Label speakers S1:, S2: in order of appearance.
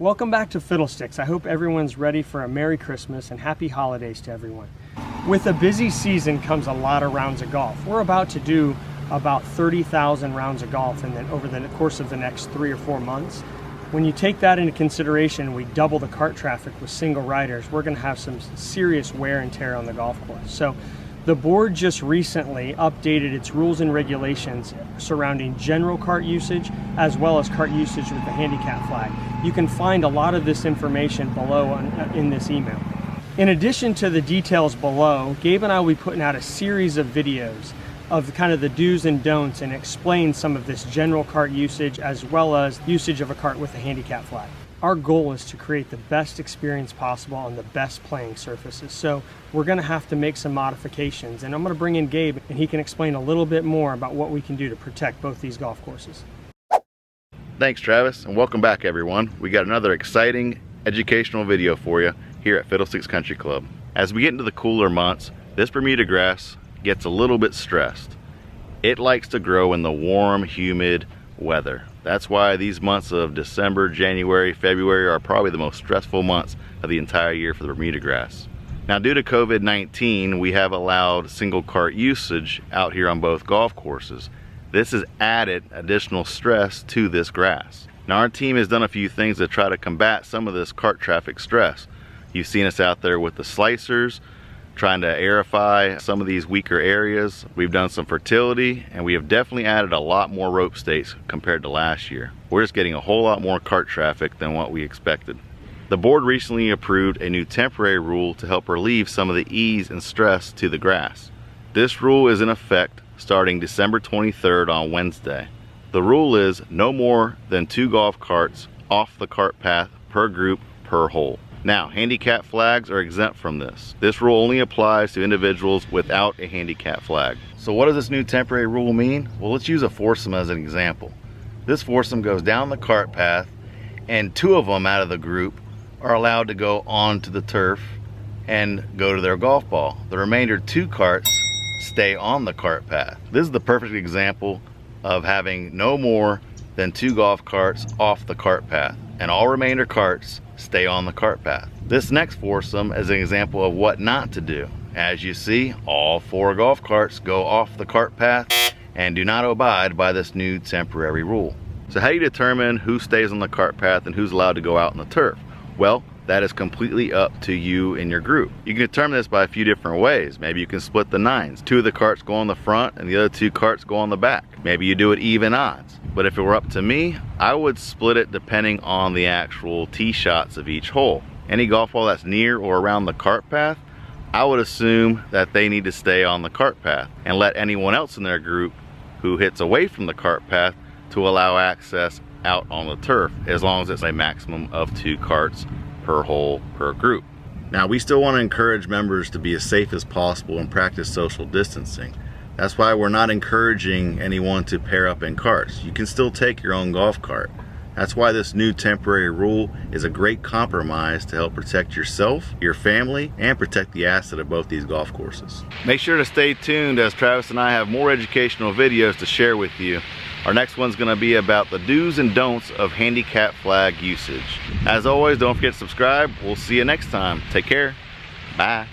S1: Welcome back to Fiddlesticks. I hope everyone's ready for a Merry Christmas and Happy Holidays to everyone. With a busy season comes a lot of rounds of golf. We're about to do about 30,000 rounds of golf over the course of the next 3 or 4 months. When you take that into consideration, we double the cart traffic with single riders, we're going to have some serious wear and tear on the golf course. So the board just recently updated its rules and regulations surrounding general cart usage as well as cart usage with the handicap flag. You can find a lot of this information below in this email. In addition to the details below, Gabe and I will be putting out a series of videos of kind of the do's and don'ts and explain some of this general cart usage as well as usage of a cart with a handicap flag. Our goal is to create the best experience possible on the best playing surfaces. So we're gonna have to make some modifications, and I'm gonna bring in Gabe and he can explain a little bit more about what we can do to protect both these golf courses.
S2: Thanks, Travis, and welcome back, everyone. We got another exciting educational video for you here at Fiddlesticks Country Club. As we get into the cooler months, this Bermuda grass gets a little bit stressed. It likes to grow in the warm, humid weather. That's why these months of December, January, February are probably the most stressful months of the entire year for the Bermuda grass. Now, due to COVID-19, we have allowed single cart usage out here on both golf courses. This has added additional stress to this grass. Now, our team has done a few things to try to combat some of this cart traffic stress. You've seen us out there with the slicers, trying to aerify some of these weaker areas. We've done some fertility, and we have definitely added a lot more rope stakes compared to last year. We're just getting a whole lot more cart traffic than what we expected. The board recently approved a new temporary rule to help relieve some of the ease and stress to the grass. This rule is in effect starting December 23rd on Wednesday. The rule is no more than 2 golf carts off the cart path per group per hole. Now, handicap flags are exempt from this. This rule only applies to individuals without a handicap flag. So what does this new temporary rule mean? Well, let's use a foursome as an example. This foursome goes down the cart path, and 2 of them out of the group are allowed to go onto the turf and go to their golf ball. The remainder 2 carts stay on the cart path. This is the perfect example of having no more than 2 golf carts off the cart path, and all remainder carts stay on the cart path. This next foursome is an example of what not to do. As you see, all 4 golf carts go off the cart path and do not abide by this new temporary rule. So how do you determine who stays on the cart path and who's allowed to go out on the turf? Well, that is completely up to you and your group. You can determine this by a few different ways. Maybe you can split the nines. 2 of the carts go on the front and the other 2 carts go on the back. Maybe you do it even odds. But if it were up to me, I would split it depending on the actual tee shots of each hole. Any golf ball that's near or around the cart path, I would assume that they need to stay on the cart path and let anyone else in their group who hits away from the cart path to allow access out on the turf, as long as it's a maximum of 2 carts per hole per group. Now, we still want to encourage members to be as safe as possible and practice social distancing. That's why we're not encouraging anyone to pair up in carts. You can still take your own golf cart. That's why this new temporary rule is a great compromise to help protect yourself, your family, and protect the asset of both these golf courses. Make sure to stay tuned, as Travis and I have more educational videos to share with you. Our next one's going to be about the do's and don'ts of handicap flag usage. As always, don't forget to subscribe. We'll see you next time. Take care. Bye.